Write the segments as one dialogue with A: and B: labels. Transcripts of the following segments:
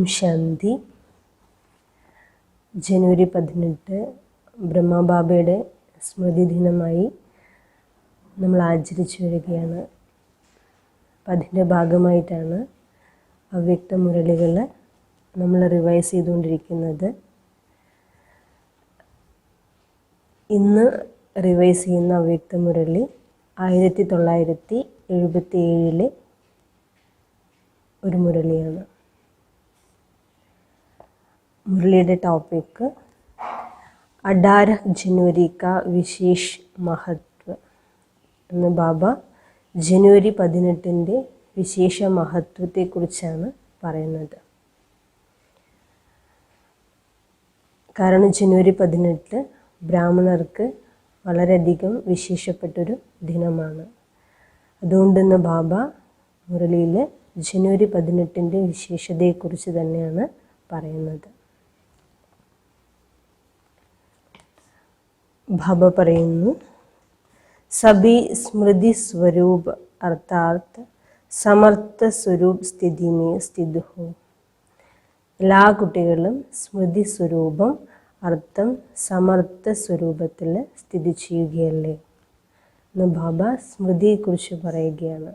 A: ഓം ശാന്തി. ജനുവരി 18 ബ്രഹ്മബാബയുടെ സ്മൃതി ദിനമായി നമ്മൾ ആചരിച്ചു വരികയാണ്. അപ്പം അതിൻ്റെ ഭാഗമായിട്ടാണ് അവ്യക്ത മുരളികൾ നമ്മൾ റിവൈസ് ചെയ്തുകൊണ്ടിരിക്കുന്നത്. ഇന്ന് റിവൈസ് ചെയ്യുന്ന അവ്യക്ത മുരളി 1977 ഒരു മുരളിയാണ്. മുരളിയുടെ ടോപ്പിക്ക് 18 जनवरी का विशेष महत्व എന്ന് ബാബ ജനുവരി 18 വിശേഷ മഹത്വത്തെക്കുറിച്ചാണ് പറയുന്നത്. കാരണം ജനുവരി 18 ബ്രാഹ്മണർക്ക് വളരെയധികം വിശേഷപ്പെട്ടൊരു ദിനമാണ്. അതുകൊണ്ടിന്ന് ബാബ മുരളിയിൽ ജനുവരി 18 വിശേഷതയെക്കുറിച്ച് തന്നെയാണ് പറയുന്നത്. ബാബ പറയുന്നു, സഭി സ്മൃതി സ്വരൂപ് അർത്ഥാത് സമർത്ഥ സ്വരൂപ് സ്ഥിതി മേ സ്ഥിത് ഹോ. എല്ലാ കുട്ടികളും സ്മൃതി സ്വരൂപം അർത്ഥം സമർത്ഥ സ്വരൂപത്തിൽ സ്ഥിതി ചെയ്യുകയല്ലേ എന്ന് ബാബ സ്മൃതിയെക്കുറിച്ച് പറയുകയാണ്.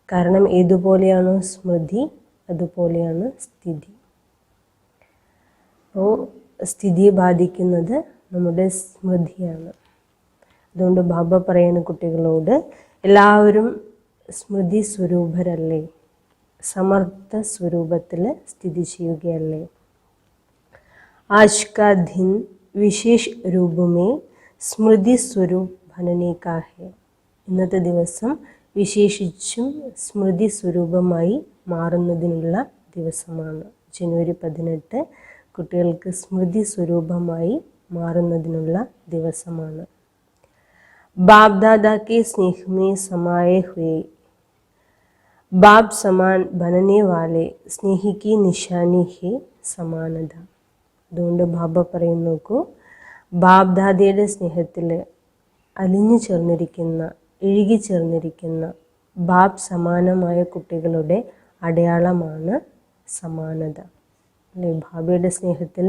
A: കാരണം ഏതുപോലെയാണോ സ്മൃതി അതുപോലെയാണ് സ്ഥിതി. അപ്പോൾ സ്ഥിതിയെ ബാധിക്കുന്നത് നമ്മുടെ സ്മൃതിയാണ്. അതുകൊണ്ട് ബാബ പറയുന്ന കുട്ടികളോട് എല്ലാവരും സ്മൃതി സ്വരൂപരല്ലേ, സമർത്ഥ സ്വരൂപത്തിൽ സ്ഥിതി ചെയ്യുകയല്ലേ. ആജ് കാ ദിൻ വിശേഷ് രൂപമേ സ്മൃതി സ്വരൂപ് ബനനെ കാ ഹെ. ഇന്നത്തെ ദിവസം വിശേഷിച്ചും സ്മൃതി സ്വരൂപമായി മാറുന്നതിനുള്ള ദിവസമാണ്. ജനുവരി 18 കുട്ടികൾക്ക് സ്മൃതി സ്വരൂപമായി മാറുന്നതിനുള്ള ദിവസമാണ്. ബാപ് ദാദാ കെ സ്നേഹ മേ സമായേ ഹുए ബാപ് സമാൻ ബനനെ വാലെ സ്നേഹിക്ക് നിശാനി ഹെ സമാനത. അതുകൊണ്ട് ബാബ പറയുന്നു, നോക്കൂ, ബാപ് ദാദയുടെ സ്നേഹത്തിൽ അലിഞ്ഞു ചേർന്നിരിക്കുന്ന, ഇഴുകി ചേർന്നിരിക്കുന്ന ബാപ് സമാനമായ കുട്ടികളുടെ അടയാളമാണ് സമാനത. അല്ലെ, ബാബയുടെ സ്നേഹത്തിൽ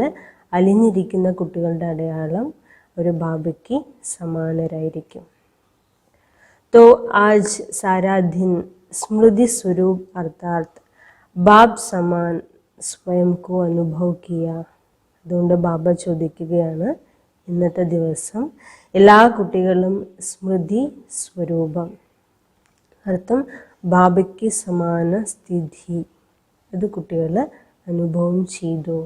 A: അലിഞ്ഞിരിക്കുന്ന കുട്ടികളുടെ അടയാളം ഒരു ബാബയ്ക്ക് സമാനരായിരിക്കും. तो आज सारा दिन स्मृति स्वरूप अर्थात बाप समान स्वयं को अनुभव किया. അതുകൊണ്ട് ബാബ ചോദിക്കുകയാണ്, ഇന്നത്തെ ദിവസം എല്ലാ കുട്ടികളും സ്മൃതി സ്വരൂപം അർത്ഥം ബാബയ്ക്ക് സമാന സ്ഥിതി അത് കുട്ടികൾ അനുഭവം ചെയ്തു.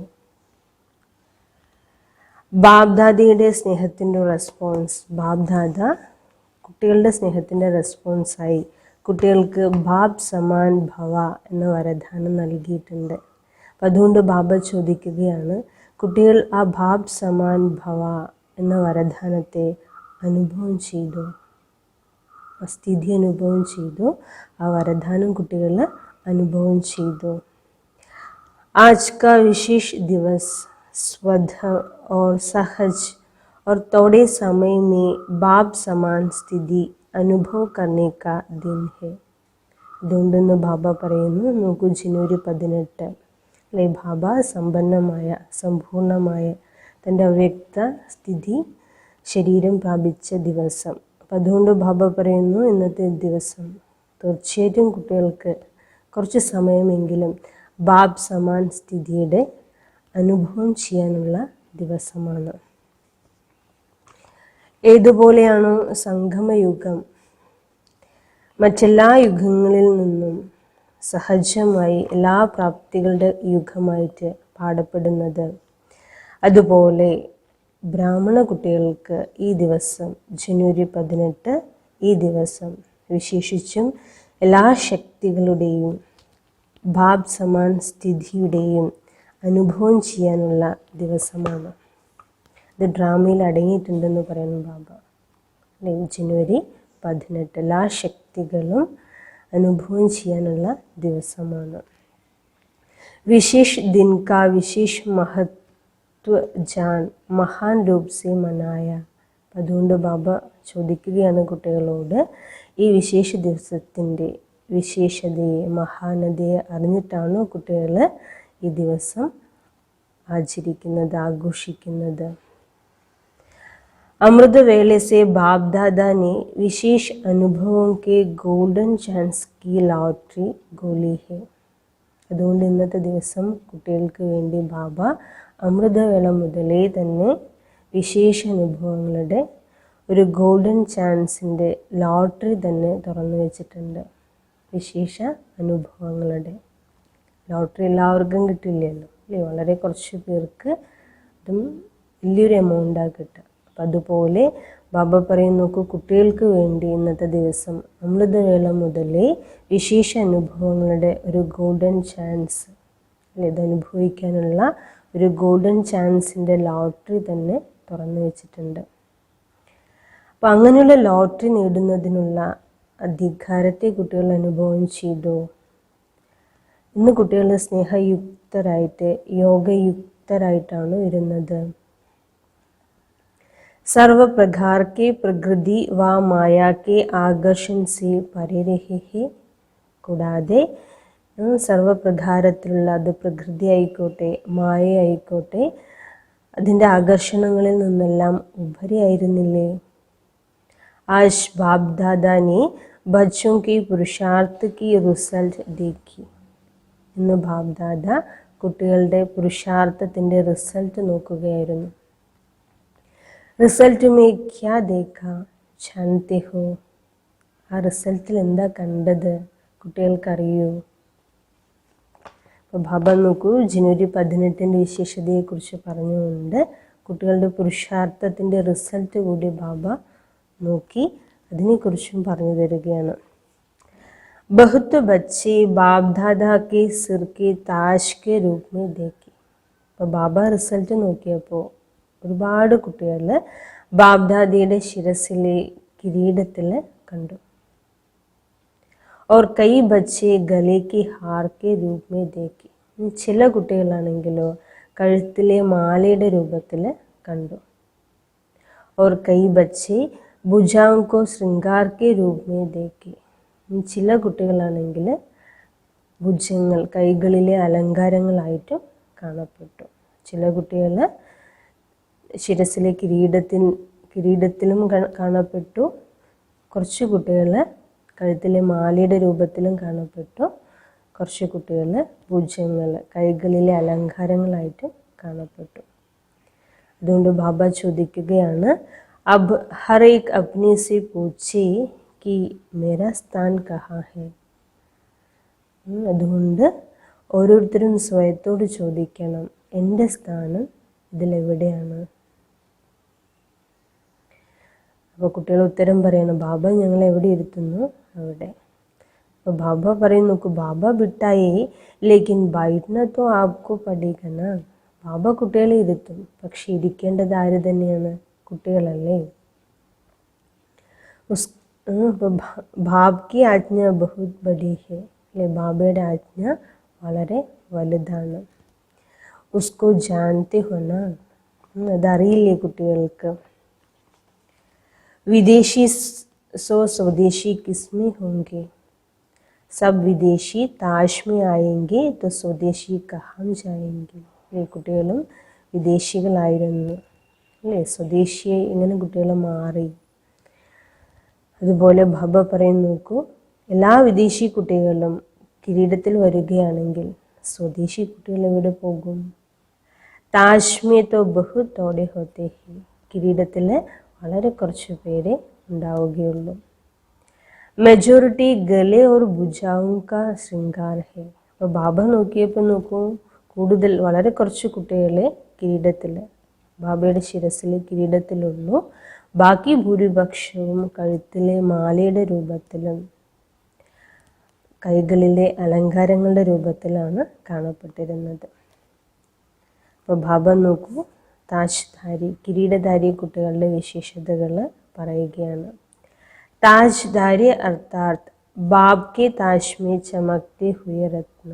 A: ബാബ്ദാദയുടെ സ്നേഹത്തിൻ്റെ റെസ്പോൺസ്, ബാബ്ദാദ കുട്ടികളുടെ സ്നേഹത്തിൻ്റെ റെസ്പോൺസായി കുട്ടികൾക്ക് ബാബ് സമാൻ ഭവ എന്ന വരദാനം നൽകിയിട്ടുണ്ട്. അപ്പം അതുകൊണ്ട് ബാബ ചോദിക്കുകയാണ്, കുട്ടികൾ ആ ബാബ് സമാൻ ഭവ എന്ന വരദാനത്തെ അനുഭവം ചെയ്തു, ആ സ്ഥിതി അനുഭവം ചെയ്തു, ആ വരദാനം കുട്ടികൾ അനുഭവം ചെയ്തു. आज का विशेष दिवस स्वतः और सहज और थोड़े समय में बाप समान स्थिति अनुभव करने का दिन है. അതുകൊണ്ടെന്ന് ബാബ പറയുന്നു, നോക്കൂ, ജനുവരി 18 അല്ലെ, ബാബ സമ്പന്നമായ സമ്പൂർണമായ തൻ്റെ അവ്യക്ത സ്ഥിതി ശരീരം പ്രാപിച്ച ദിവസം. അപ്പം അതുകൊണ്ട് ബാബ പറയുന്നു, ഇന്നത്തെ ദിവസം തീർച്ചയായിട്ടും കുട്ടികൾക്ക് കുറച്ച് സമയമെങ്കിലും ബാബ് സമാൻ സ്ഥിതിയുടെ അനുഭവം ചെയ്യാനുള്ള ദിവസമാണ്. ഏതുപോലെയാണോ സംഗമയുഗം മറ്റെല്ലാ യുഗങ്ങളിൽ നിന്നും സഹജമായി എല്ലാ പ്രാപ്തികളുടെ യുഗമായിട്ട് പാടപ്പെടുന്നത്, അതുപോലെ ബ്രാഹ്മണ കുട്ടികൾക്ക് ഈ ദിവസം ജനുവരി 18 ഈ ദിവസം വിശേഷിച്ചും എല്ലാ ശക്തികളുടെയും ബാബ് സമാൻ സ്ഥിതിയുടെയും അനുഭവം ചെയ്യാനുള്ള ദിവസമാണ്. ഇത് ഡ്രാമയിൽ അടങ്ങിയിട്ടുണ്ടെന്ന് പറയുന്നു ബാബ. ജനുവരി 18 എല്ലാ ശക്തികളും അനുഭവം ചെയ്യാനുള്ള ദിവസമാണ്. വിശേഷ് ദിൻ കാ വിശേഷ് മഹത്വ ജാൻ മഹാൻ രൂപ് സെ മനായ. അതുകൊണ്ട് ബാബ ചോദിക്കുകയാണ് കുട്ടികളോട്, ഈ വിശേഷ ദിവസത്തിൻ്റെ വിശേഷതയെ, മഹാനതയെ അറിഞ്ഞിട്ടാണോ കുട്ടികൾ ഈ ദിവസം ആചരിക്കുന്നത്, ആഘോഷിക്കുന്നത്. अमृत वेले से बाप दादा ने विशेष अनुभवों के गोल्डन चांस की लॉटरी गोली है. അതുകൊണ്ട് ഇന്നത്തെ ദിവസം കുട്ടികൾക്ക് വേണ്ടി ബാബ അമൃതവേള മുതലേ തന്നെ വിശേഷ അനുഭവങ്ങളുടെ ഒരു ഗോൾഡൻ ചാൻസിൻ്റെ ലോട്ടറി തന്നെ തുറന്നു വെച്ചിട്ടുണ്ട്. വിശേഷ അനുഭവങ്ങളുടെ ലോട്ടറി എല്ലാവർക്കും കിട്ടില്ലല്ലോ അല്ലേ, വളരെ കുറച്ച് പേർക്ക് അതും വലിയൊരു എമൗണ്ടാണ് കിട്ടുക. അപ്പം അതുപോലെ ബാബ പറയും, നോക്കൂ, കുട്ടികൾക്ക് വേണ്ടി ഇന്നത്തെ ദിവസം അമൃതവേള മുതലേ വിശേഷ അനുഭവങ്ങളുടെ ഒരു ഗോൾഡൻ ചാൻസ് അല്ലെ, ഇത് അനുഭവിക്കാനുള്ള ഒരു ഗോൾഡൻ ചാൻസിൻ്റെ ലോട്ടറി തന്നെ തുറന്നു വെച്ചിട്ടുണ്ട്. അപ്പം അങ്ങനെയുള്ള ലോട്ടറി നേടുന്നതിനുള്ള അധികാരത്തെ കുട്ടികൾ അനുഭവം ചെയ്തു. ഇന്ന് കുട്ടികൾ സ്നേഹയുക്തരായിട്ട് യോഗയുക്തരായിട്ടാണ് വരുന്നത്. सर्व प्रकार के प्रकृति व माया के आकर्षण से परे रहे हैं. കൂടാതെ സർവപ്രകാരത്തിലുള്ള, അത് പ്രകൃതി ആയിക്കോട്ടെ മായ ആയിക്കോട്ടെ, അതിൻ്റെ ആകർഷണങ്ങളിൽ നിന്നെല്ലാം ഉപരിയായിരുന്നില്ലേ. ആജ് ബാബ് ദാദാ ने बच्चों के पुरुषार्थ की റിസൾട്ട് देखी. ഇന്ന് ബാബ് ദാദ കുട്ടികളുടെ പുരുഷാർത്ഥത്തിൻ്റെ റിസൾട്ട് നോക്കുകയായിരുന്നു. റിസൾട്ട് മേ ക്യാ ദേഖാ ജാനത്തെ ഹോ. ആ റിസൾട്ടിൽ എന്താ കണ്ടത് കുട്ടികൾക്കറിയൂ. അപ്പോൾ ബാബ നോക്കൂ, ജനുവരി 18 വിശേഷതയെക്കുറിച്ച് പറഞ്ഞുകൊണ്ട് കുട്ടികളുടെ പുരുഷാർത്ഥത്തിൻ്റെ റിസൾട്ട് കൂടി ബാബ നോക്കി അതിനെക്കുറിച്ചും പറഞ്ഞു തരികയാണ്. ബഹുത്ത് ബച്ചെ ബാബ് ദാദാ കെ സിർ കെ താജ് കെ രൂപ മേ ദേഖി. അപ്പോൾ ബാബ റിസൾട്ട് നോക്കിയപ്പോൾ ഒരുപാട് കുട്ടികൾ ബാബ്ദാദിയുടെ ശിരസിലെ കിരീടത്തിൽ കണ്ടു. और कई बच्चे गले के हार के रूप में देखी. ചില കുട്ടികളാണെങ്കിലോ കഴുത്തിലെ മാലയുടെ രൂപത്തിൽ കണ്ടു. और कई बच्चे भुजाओं को श्रृंगार के रूप में देखी. ചില കുട്ടികളാണെങ്കിൽ ഭുജങ്ങൾ കൈകളിലെ അലങ്കാരങ്ങളായിട്ടും കാണപ്പെട്ടു. ചില കുട്ടികൾ ശിരസിലെ കിരീടത്തിലും കാണപ്പെട്ടു. കുറച്ച് കുട്ടികൾ കഴുത്തിലെ മാലയുടെ രൂപത്തിലും കാണപ്പെട്ടു. കുറച്ച് കുട്ടികൾ ഭുജങ്ങൾ കൈകളിലെ അലങ്കാരങ്ങളായിട്ട് കാണപ്പെട്ടു. അതുകൊണ്ട് ബാബ ചോദിക്കുകയാണ്, അബ് ഹർ ഏക് അപ്നെ സെ പൂഛേ കി മേരാ സ്ഥാൻ കഹാ ഹൈ. അതുകൊണ്ട് ഓരോരുത്തരും സ്വയത്തോട് ചോദിക്കണം, എൻ്റെ സ്ഥാനം ഇതിലെവിടെയാണ്. അപ്പോൾ കുട്ടികൾ ഉത്തരം പറയണം, ബാബ ഞങ്ങളെ എവിടെ ഇരുത്തുന്നു അവിടെ. അപ്പോൾ ബാബ പറയും, നോക്കൂ, ബാബ ബിട്ടായേ ലേക്കിൻ ബൈഠന തോ ആപ്കോ പഠിക്കണ. ബാബ കുട്ടികളെ ഇരുത്തും, പക്ഷെ ഇരിക്കേണ്ടത് ആര് തന്നെയാണ്? കുട്ടികളല്ലേ. അപ്പോൾ ബാബ്കി ആജ്ഞ ബഹുത് ബഡി ഹെ അല്ലെ, ബാബയുടെ ആജ്ഞ വളരെ വലുതാണ്. ഉസ്കോ ജാനത്തെ ഹോന, അതറിയില്ലേ കുട്ടികൾക്ക്. विदेशी सो स्वदेशी किसमें होंगे. सब विदेशी ताज में आएंगे तो स्वदेशी कहाँ जाएंगे. അല്ലേ, കുട്ടികളും വിദേശികളായിരുന്നു അല്ലേ, സ്വദേശിയെ ഇങ്ങനെ കുട്ടികൾ മാറി. അതുപോലെ ബാബ പറയും, നോക്കൂ, എല്ലാ വിദേശി കുട്ടികളും കിരീടത്തിൽ വരികയാണെങ്കിൽ സ്വദേശി കുട്ടികൾ എവിടെ പോകും. താജ് മേ തോ ബഹുത് തോടെ ഹോത്തെ ഹി. കിരീടത്തിൽ വളരെ കുറച്ച് പേരെ ഉണ്ടാവുകയുള്ളൂ. മെജോറിറ്റി ഗലെ ഓർ ഭുജാവും കാ ശൃംഗാർ ഹെ. അപ്പോൾ ബാബ നോക്കിയപ്പോൾ നോക്കൂ, കൂടുതൽ വളരെ കുറച്ച് കുട്ടികളെ കിരീടത്തിൽ, ബാബയുടെ ശിരസിൽ കിരീടത്തിലുള്ളൂ. ബാക്കി ഭൂരിപക്ഷവും കഴുത്തിലെ മാലയുടെ രൂപത്തിലും കൈകളിലെ അലങ്കാരങ്ങളുടെ രൂപത്തിലാണ് കാണപ്പെട്ടിരുന്നത്. അപ്പോൾ ബാബ നോക്കൂ, താജ്ധാരി കിരീടധാരി കുട്ടികളുടെ വിശേഷതകൾ പറയുകയാണ്. താജ്ധാരി അർത്ഥാത് ബാബ് കെ താജ് മേ ചമക്തെ ഹുയ രത്ന.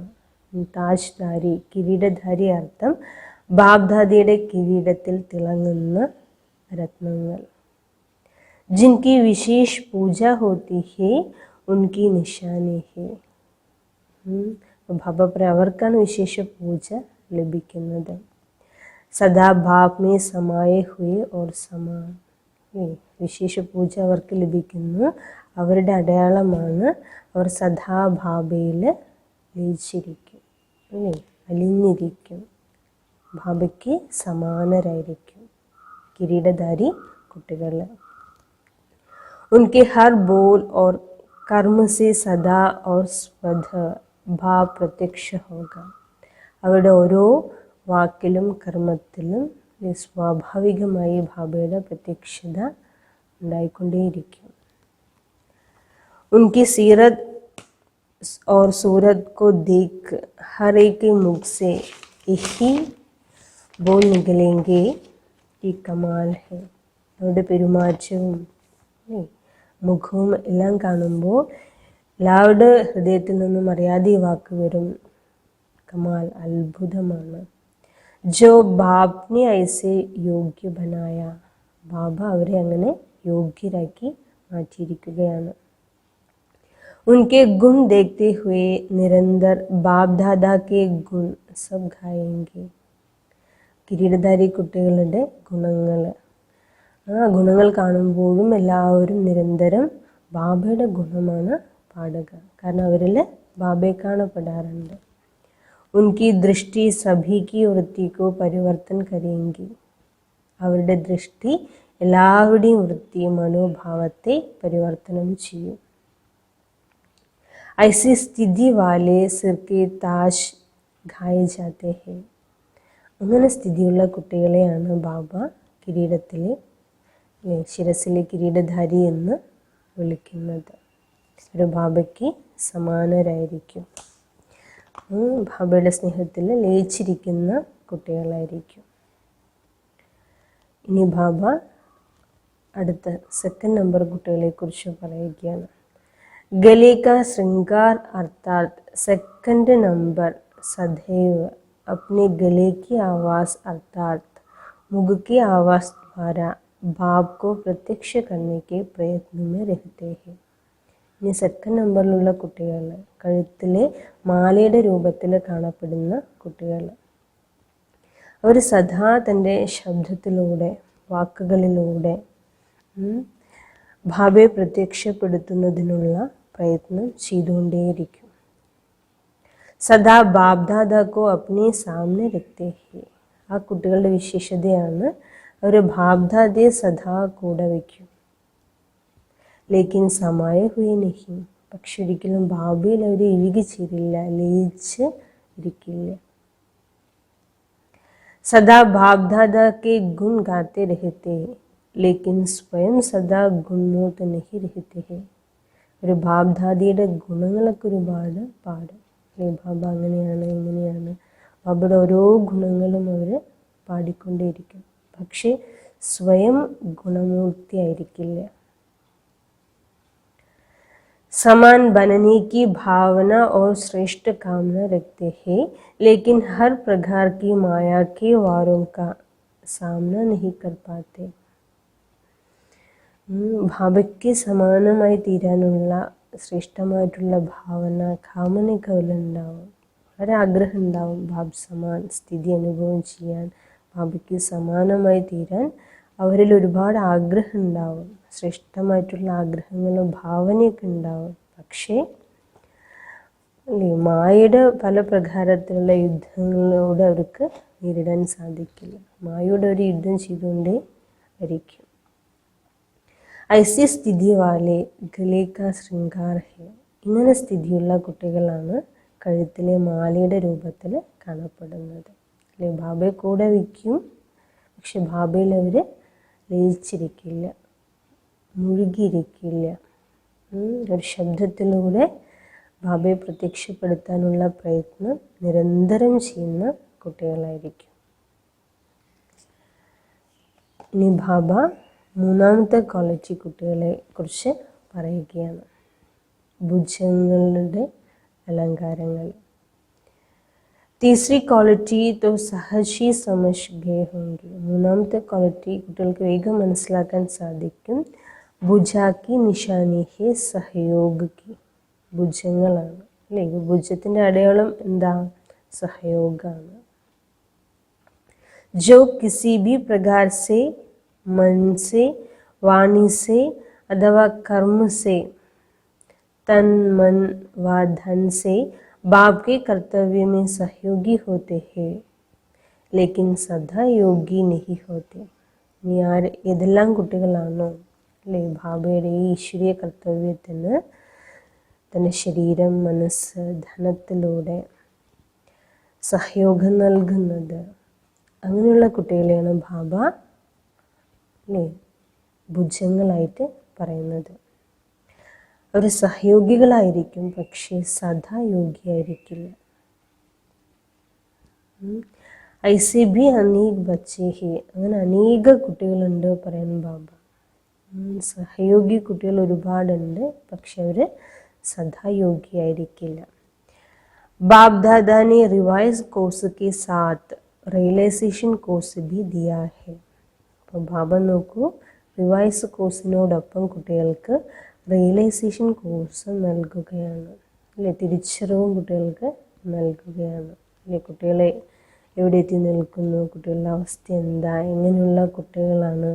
A: താജ്ധാരി കിരീടധാരി അർത്ഥം ബാബ്ദാദിയുടെ കിരീടത്തിൽ തിളങ്ങുന്ന രത്നങ്ങൾ. ജിൻകി വിശേഷ് പൂജ ഹോത്തി ഹെ ഉൻകി നിശാനി ഹെ. ബാബ പറയും അവർക്കാണ് വിശേഷ പൂജ ലഭിക്കുന്നത്. സദാ ഭാവ് മേ സമായേ ഹുയേ ഓർ സമാൻ. വിശേഷ പൂജ അവർക്ക് ലഭിക്കുന്നു. അവരുടെ അടയാളമാണ് അവർ സദാ ഭാബയിൽ ലയിച്ചിരിക്കും, അല്ലേ, അലിഞ്ഞിരിക്കും, ബാബയ്ക്ക് സമാനരായിരിക്കും കിരീടധാരി കുട്ടികൾ. उनके हर बोल और कर्म से सदा और स्वतः भाव प्रत्यक्ष होगा. അവരുടെ ഓരോ വാക്കിലും കർമ്മത്തിലും സ്വാഭാവികമായി ബാബയുടെ പ്രത്യക്ഷത ഉണ്ടായിക്കൊണ്ടേയിരിക്കും. उनकी सीरत और सूरत को देख हर एक के मुख से यही बोल निकलेंगे कि कमाल है. അവരുടെ പെരുമാറ്റവും മുഖവും എല്ലാം കാണുമ്പോൾ എല്ലാവരുടെ ഹൃദയത്തിൽ നിന്നും അറിയാതെ വാക്ക് വരും, കമാൽ, അത്ഭുതമാണ്. ജോ ബാബ്നെ ഐസെ യോഗ്യ ബനായ. ബാബ അവരെ അങ്ങനെ യോഗ്യരാക്കി മാറ്റിയിരിക്കുകയാണ്. ഉൻകെ ഗുൺ ദേഖ്തേ ഹുയേ നിരന്തർ ബാബ് ദാദാ കെ ഗുൺ സബ് ഗായേംഗെ. കിരീടധാരി കുട്ടികളുടെ ഗുണങ്ങൾ, ആ ഗുണങ്ങൾ കാണുമ്പോഴും എല്ലാവരും നിരന്തരം ബാബയുടെ ഗുണമാണ് പാടുക. കാരണം അവരിൽ ബാബയെ കാണപ്പെടാറുണ്ട്. ഉൻകി ദൃഷ്ടി സഭിക്ക് വൃത്തിക്കോ പരിവർത്തൻ കരേങ്കി. അവരുടെ ദൃഷ്ടി എല്ലാവരുടെയും വൃത്തി, മനോഭാവത്തെ പരിവർത്തനം ചെയ്യും. ഐസി സ്ഥിതി വാലെ സിർക്കെ താജ് ഘായെ ജാത്തെ ഹെ. അങ്ങനെ സ്ഥിതിയുള്ള കുട്ടികളെയാണ് ബാബ കിരീടത്തിലെ ശിരസിലെ കിരീടധാരി എന്ന് വിളിക്കുന്നത്. ഒരു ബാബയ്ക്ക് സമാനരായിരിക്കും, ബാബയുടെ സ്നേഹത്തിൽ ലയിച്ചിരിക്കുന്ന കുട്ടികളായിരിക്കും. ഇനി ബാബ അടുത്ത സെക്കൻഡ് നമ്പർ കുട്ടികളെ കുറിച്ച് പറയുകയാണ്. गले का श्रृंगार अर्थात सेकंड नंबर सदैव अपने गले की आवाज़ अर्थात मुख की आवाज़ द्वारा भाव को प्रत्यक्ष करने के प्रयत्न में रहते हैं. ഇനി സെക്കൻഡ് നമ്പറിലുള്ള കുട്ടികൾ, കഴുത്തിലെ മാലയുടെ രൂപത്തിൽ കാണപ്പെടുന്ന കുട്ടികൾ, അവർ സദാ തൻ്റെ ശബ്ദത്തിലൂടെ, വാക്കുകളിലൂടെ ഭാവയെ പ്രത്യക്ഷപ്പെടുത്തുന്നതിനുള്ള പ്രയത്നം ചെയ്തുകൊണ്ടേയിരിക്കും. സദാ ബാബ്ദാദാക്കോ അപ്നെ സാമനെ രഖ്തേ ഹേ. ആ കുട്ടികളുടെ വിശേഷതയാണ് അവർ ബാബ്ദാദയെ സദാ കൂടെ വയ്ക്കും. ലേക്കിൻ സമായ ഹുയേ നഹി. പക്ഷെ ഒരിക്കലും ബാബയിൽ അവർ ഇഴുകിച്ചേരില്ല, ലയിച്ച് ഇരിക്കില്ല. സദാ ബാബ്ദാദാക്കെ ഗുൺ ഗാത്തെ രഹത്തെ ലേക്കിൻ സ്വയം സദാ ഗുൺമോത്ത് നഹി രഹത്തെ ഹേ. ഒരു ബാബ്ദാദിയുടെ ഗുണങ്ങളൊക്കെ ഒരുപാട് പാടും. ബാബ അങ്ങനെയാണ്, ഇങ്ങനെയാണ്, ബാബയുടെ ഓരോ ഗുണങ്ങളും അവർ പാടിക്കൊണ്ടേയിരിക്കും. പക്ഷേ സ്വയം ഗുണമൂർത്തിയായിരിക്കില്ല. समान बनने की भावना और श्रेष्ठ कामना रखते हैं, लेकिन हर प्रकार की माया के वारों का सामना नहीं कर पाते. ഭാവയ്ക്ക് സമാനമായി തീരാനുള്ള ശ്രേഷ്ഠമായിട്ടുള്ള ഭാവന, കാമനയൊക്കെ അവരിലുണ്ടാവും. വളരെ ആഗ്രഹം ഉണ്ടാവും ബാബ് സമാൻ സ്ഥിതി അനുഭവം ചെയ്യാൻ, ബാബയ്ക്ക് സമാനമായി തീരാൻ അവരിൽ ഒരുപാട് ആഗ്രഹം ഉണ്ടാവും, ശ്രേഷ്ഠമായിട്ടുള്ള ആഗ്രഹങ്ങളും ഭാവനയൊക്കെ ഉണ്ടാവും. പക്ഷേ മായയുടെ പല പ്രകാരത്തിലുള്ള യുദ്ധങ്ങളോട് അവർക്ക് നേരിടാൻ സാധിക്കില്ല. മായയുടെ ഒരു യുദ്ധം ചെയ്തുകൊണ്ടേ ആയിരിക്കും. ഐസി സ്ഥിതി വാലെ ഗലേക്ക ശൃംഗാർ ഹെ. ഇങ്ങനെ സ്ഥിതിയുള്ള കുട്ടികളാണ് കഴുത്തിലെ മാലയുടെ രൂപത്തിൽ കാണപ്പെടുന്നത്. അല്ലെ, ബാബയെ കൂടെ വയ്ക്കും, പക്ഷെ ബാബയിൽ അവർ ലയിച്ചിരിക്കില്ല, മുഴുകിയിരിക്കില്ല. ഒരു ശബ്ദത്തിലൂടെ ബാബയെ പ്രത്യക്ഷപ്പെടുത്താനുള്ള പ്രയത്നം നിരന്തരം ചെയ്യുന്ന കുട്ടികളായിരിക്കും. ഇനി ബാബ മൂന്നാമത്തെ ക്വാളിറ്റി കുട്ടികളെ കുറിച്ച് പറയുകയാണ്. ഭുജങ്ങളുടെ അലങ്കാരങ്ങൾ. तीसरी क्वालिटी तो सहज ही समझ गए होंगे. മൂന്നാമത്തെ ക്വാളിറ്റി കുട്ടികൾക്ക് വേഗം മനസ്സിലാക്കാൻ സാധിക്കും. ഭുജാക്കി നിഷാനി ഹെ സഹയോഗ് കി. ഭുജങ്ങളാണ്, അല്ലേ? ഭുജത്തിൻ്റെ അടയാളം എന്താ? സഹയോഗമാണ്. जो किसी भी प्रकार से मन से, वाणी से अथवा कर्म से, तन मन व धन से बाप के कर्तव्य में सहयोगी होते हैं, लेकिन सदा योगी नहीं होते. ഇനി ഏതെല്ലാം കുട്ടികളാണോ അല്ലേ ബാബയുടെ ഈ ഈശ്വരീയ കർത്തവ്യത്തിന് തൻ്റെ ശരീരം, മനസ്സ്, ധനത്തിലൂടെ സഹയോഗം നൽകുന്നത്, അങ്ങനെയുള്ള കുട്ടികളെയാണ് ബാബ അല്ലേ ഭുജങ്ങളായിട്ട് പറയുന്നത്. അവർ സഹയോഗികളായിരിക്കും, പക്ഷേ സദാ യോഗിയായിരിക്കില്ല. ഐസെ ബി അനേക് ബച്ചേ ഹേ, അങ്ങനെ അനേക കുട്ടികളുണ്ട് പറയുന്നു ബാബ. സഹയോഗി കുട്ടികൾ ഒരുപാടുണ്ട്, പക്ഷെ അവർ സദാ യോഗിയായിരിക്കില്ല. बाप दादा ने रिवाइज कोर्स के साथ റിയലൈസേഷൻ കോഴ്സ് ബി ദിയാ ഹെ. അപ്പോൾ ബാബ നോക്കൂ, റിവൈസ് കോഴ്സിനോടൊപ്പം കുട്ടികൾക്ക് റിയലൈസേഷൻ കോഴ്സ് നൽകുകയാണ് അല്ലേ, തിരിച്ചറിവും കുട്ടികൾക്ക് നൽകുകയാണ് അല്ലേ. കുട്ടികളെ എവിടെ എത്തി നിൽക്കുന്നു, കുട്ടികളുടെ അവസ്ഥ എന്താ, എങ്ങനെയുള്ള കുട്ടികളാണ്,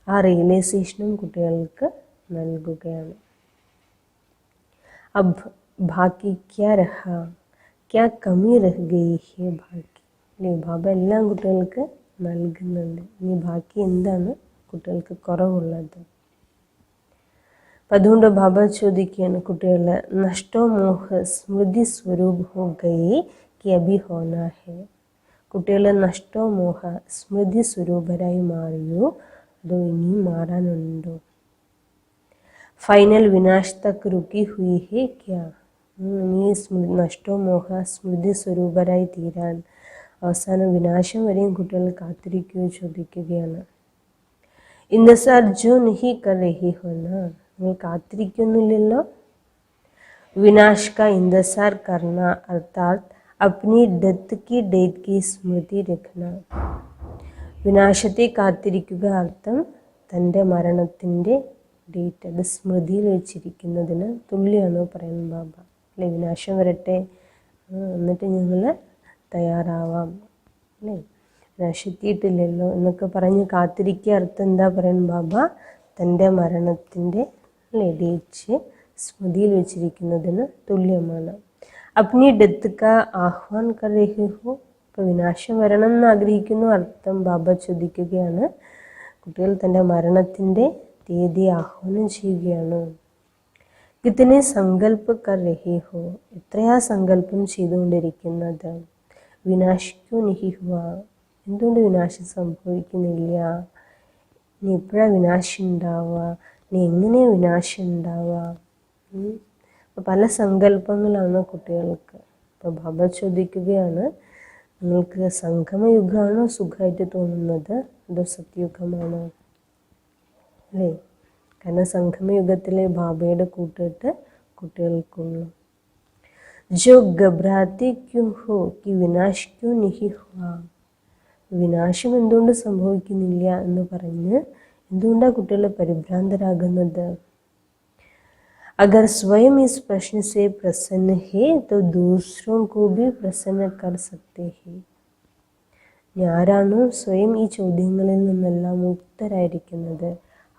A: ആ റിയലൈസേഷനും കുട്ടികൾക്ക് നൽകുകയാണ്. അബ് ബാക്കി ക്യാ രഹ, ക്യാ കമി രഹ് ഗയി ഹെ ബാക്കി അല്ലേ. ബാബ എല്ലാം കുട്ടികൾക്ക് നൽകുന്നുണ്ട്, ഇനി ബാക്കി എന്താണ് കുട്ടികൾക്ക് കുറവുള്ളത്. അപ്പം അതുകൊണ്ട് ബാബ ചോദിക്കുകയാണ് കുട്ടികളെ, നഷ്ടോ മോഹ സ്മൃതി സ്വരൂപ് ഹോ ഗയി കി അഭി ഹോനാ ഹെ. കുട്ടികളെ നഷ്ടോ മോഹ സ്മൃതി സ്വരൂപരായി മാറിയോ, അതോ ഇനിയും മാറാനുണ്ടോ. ഫൈനൽ വിനാശ് തക് രുക്കി ഹുയി ഹെ ക്യാ, നീ നഷ്ടോ മോഹ സ്മൃതി സ്വരൂപരായി തീരാൻ അവസാനം വിനാശം വരെയും കുട്ടികൾ കാത്തിരിക്കുകയോ ചോദിക്കുകയാണ്. ഇന്ദസാർ ജോ നഹി കർ രഹി ഹോ നാ, നിങ്ങൾ കാത്തിരിക്കുന്നില്ലല്ലോ. വിനാശ് കാ ഇന്ദസാർ കർണ അർത്ഥാത് അപ്നി ഡെത്ത് കി ഡേറ്റ് കി സ്മൃതി രഖ്ന. വിനാശത്തെ കാത്തിരിക്കുക അർത്ഥം തൻ്റെ മരണത്തിൻ്റെ ഡേറ്റ് അത് സ്മൃതിയിൽ വെച്ചിരിക്കുന്നതിന് തുല്യമാണ് പറയുന്നത് ബാബ അല്ലേ. വിനാശം വരട്ടെ, എന്നിട്ട് ഞങ്ങൾ തയ്യാറാവാം അല്ലേ, നശിത്തിയിട്ടില്ലല്ലോ എന്നൊക്കെ പറഞ്ഞ് കാത്തിരിക്കുക അർത്ഥം എന്താ പറയുന്നത് ബാബ, തൻ്റെ മരണത്തിൻ്റെ അല്ലേ ഡേറ്റ് സ്മൃതിയിൽ വെച്ചിരിക്കുന്നതിന് തുല്യമാണ്. അപ്നി ഡെത്ത് കാ ആഹ്വാൻ കർ രഹി ഹോ, ഇപ്പോൾ വിനാശം വരണം എന്ന് ആഗ്രഹിക്കുന്നു അർത്ഥം ബാബ ചോദിക്കുകയാണ്, കുട്ടികൾ തൻ്റെ മരണത്തിൻ്റെ തീയതി ആഹ്വാനം ചെയ്യുകയാണ്. കിത്തനെ സങ്കല്പ കർ രഹി ഹോ, എത്രയാ സങ്കല്പം ചെയ്തുകൊണ്ടിരിക്കുന്നത്. വിനാശ് ക്യോ നഹി ഹുവ, എന്തുകൊണ്ട് വിനാശം സംഭവിക്കുന്നില്ല, നീ എപ്പോഴാണ് വിനാശം ഉണ്ടാവുക, നീ എങ്ങനെയാണ് വിനാശം ഉണ്ടാവുക. പല സങ്കല്പങ്ങളാണ് കുട്ടികൾക്ക്. അപ്പോൾ ബാബ ചോദിക്കുകയാണ്, നിങ്ങൾക്ക് സംഗമയുഗമാണോ സുഖമായിട്ട് തോന്നുന്നത്, അതോ സത്യയുഗമാണോ അല്ലേ. കാരണം സംഗമയുഗത്തിലെ ബാബയുടെ കൂട്ടിട്ട് കുട്ടികൾക്കുള്ളൂ. जो घबराते क्यों हो कि विनाश क्यों नहीं हुआ, വിനാശം എന്തുകൊണ്ട് സംഭവിക്കുന്നില്ല എന്ന് പറഞ്ഞ് എന്തുകൊണ്ടാണ് കുട്ടികൾ പരിഭ്രാന്തരാകുന്നത്. अगर स्वयं इस प्रश्न से प्रसन्न है तो दूसरों को भी प्रसन्न कर सकते हैं. ആരാണോ സ്വയം ഈ ചോദ്യങ്ങളിൽ നിന്നെല്ലാം മുക്തരായിരിക്കുന്നത്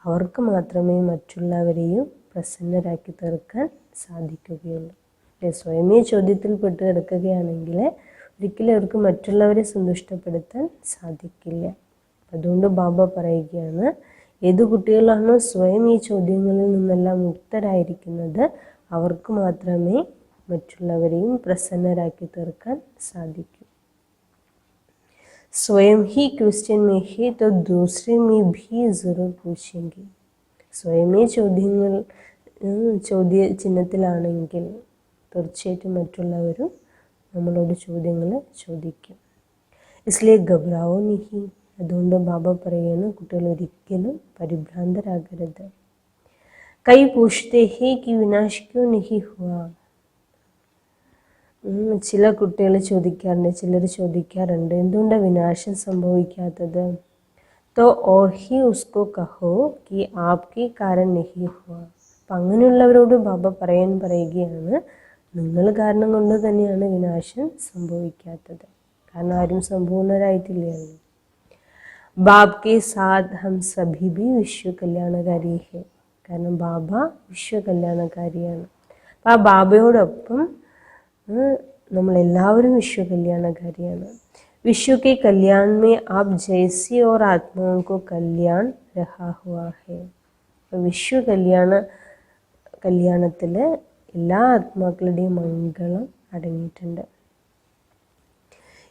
A: അവർക്ക് മാത്രമേ മറ്റുള്ളവരെയും പ്രസന്നരാക്കി തീർക്കാൻ സാധിക്കുകയുള്ളൂ. സ്വയമേ ചോദ്യത്തിൽ പെട്ട് കിടക്കുകയാണെങ്കിൽ ഒരിക്കലും അവർക്ക് മറ്റുള്ളവരെ സന്തുഷ്ടപ്പെടുത്താൻ സാധിക്കില്ല. അതുകൊണ്ട് ബാബ പറയുകയാണ്, ഏതു കുട്ടികളാണോ സ്വയം ഈ ചോദ്യങ്ങളിൽ നിന്നെല്ലാം മുക്തരായിരിക്കുന്നത് അവർക്ക് മാത്രമേ മറ്റുള്ളവരെയും പ്രസന്നരാക്കി തീർക്കാൻ സാധിക്കൂ. സ്വയം ഹി ക്വസ്റ്റ്യൻ മേ ഹേ തോ ദൂസരെ മേ ഭി ജറൂർ പൂछेंगे. സ്വയമേ ചോദ്യ ചിഹ്നത്തിലാണെങ്കിൽ തീർച്ചയായിട്ടും മറ്റുള്ളവരും നമ്മളോട് ചോദ്യങ്ങൾ ചോദിക്കും. ഇസ്ലിയെ ഘബറാവോ നിഹി, അതുകൊണ്ട് ബാബ പറയുന്നു കുട്ടികൾ ഒരിക്കലും പരിഭ്രാന്തരാകരുത്. കൈ പൂछते हैं कि विनाश क्यों नहीं हुआ. ചില കുട്ടികൾ ചോദിക്കാറുണ്ട്, ചിലർ ചോദിക്കാറുണ്ട് എന്തുകൊണ്ടാണ് വിനാശം സംഭവിക്കാത്തത്. तो और ही उसको कहो कि आपके कारण नहीं हुआ. അപ്പം അങ്ങനെയുള്ളവരോട് ബാബ പറയുകയാണ് നിങ്ങൾ കാരണം കൊണ്ട് തന്നെയാണ് വിനാശം സംഭവിക്കാത്തത്. കാരണം ആരും സമ്പൂർണ്ണരായിട്ടില്ലല്ലോ. ബാബ് കെ സാത്ത് ഹം സഭി ഭി വിശ്വ കല്യാണകാരി ഹെ. കാരണം ബാബ വിശ്വകല്യാണകാരിയാണ്. അപ്പോൾ ആ ബാബയോടൊപ്പം നമ്മളെല്ലാവരും വിശ്വകല്യാണകാരിയാണ്. വിശ്വ के कल्याण में आप जैसी और आत्माओं को कल्याण रहा हुआ है. വിശ്വ കല്യാണത്തിൽ എല്ലാ ആത്മാക്കളുടെയും മംഗളം അടങ്ങിയിട്ടുണ്ട്.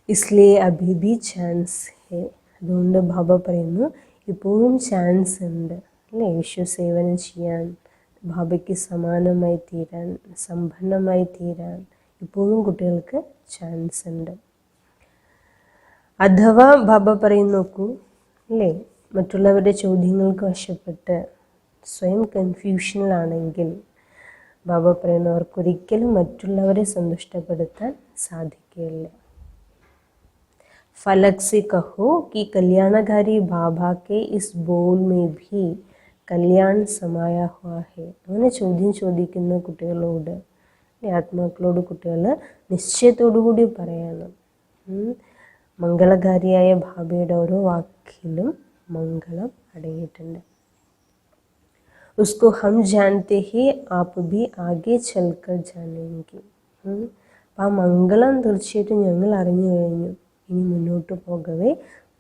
A: ഇസ്ലിയെ അഭി ഭി ചാൻസ് ഹെ. അതുകൊണ്ട് ബാബ പറയുന്നു ഇപ്പോഴും ചാൻസ് ഉണ്ട് അല്ലേ, വിശ്വസേവനം ചെയ്യാൻ, ബാബയ്ക്ക് സമാനമായി തീരാൻ, സമ്പന്നമായി തീരാൻ ഇപ്പോഴും കുട്ടികൾക്ക് ചാൻസ് ഉണ്ട്. അഥവാ ബാബ പറയുന്നു നോക്കൂ അല്ലേ, മറ്റുള്ളവരുടെ ചോദ്യങ്ങൾക്ക് വശപ്പെട്ട് സ്വയം കൺഫ്യൂഷനിലാണെങ്കിൽ ബാബ പറയുന്നു അവർക്കൊരിക്കലും മറ്റുള്ളവരെ സന്തുഷ്ടപ്പെടുത്താൻ സാധിക്കുകയില്ല. ഫലക് സെ കഹോ कि कल्याणकारी बाबा के इस बोल में भी കല്യാൺ സമായ ഹുവാ ഹെ. അങ്ങനെ ചോദ്യം ചോദിക്കുന്ന കുട്ടികളോട്, ആത്മാക്കളോട് കുട്ടികൾ നിശ്ചയത്തോടു കൂടി പറയണം, മംഗളകാരിയായ ബാബയുടെ ഓരോ വാക്കിലും മംഗളം അടങ്ങിയിട്ടുണ്ട്. ഉസ്കോ ഹം ജാനത്തെ ഹി ആപ്പ് ഭി ആകെ ചൽക്കർ ജാനേംഗെ. അപ്പം ആ മംഗളം തീർച്ചയായിട്ടും ഞങ്ങൾ അറിഞ്ഞു കഴിഞ്ഞു, ഇനി മുന്നോട്ട് പോകവേ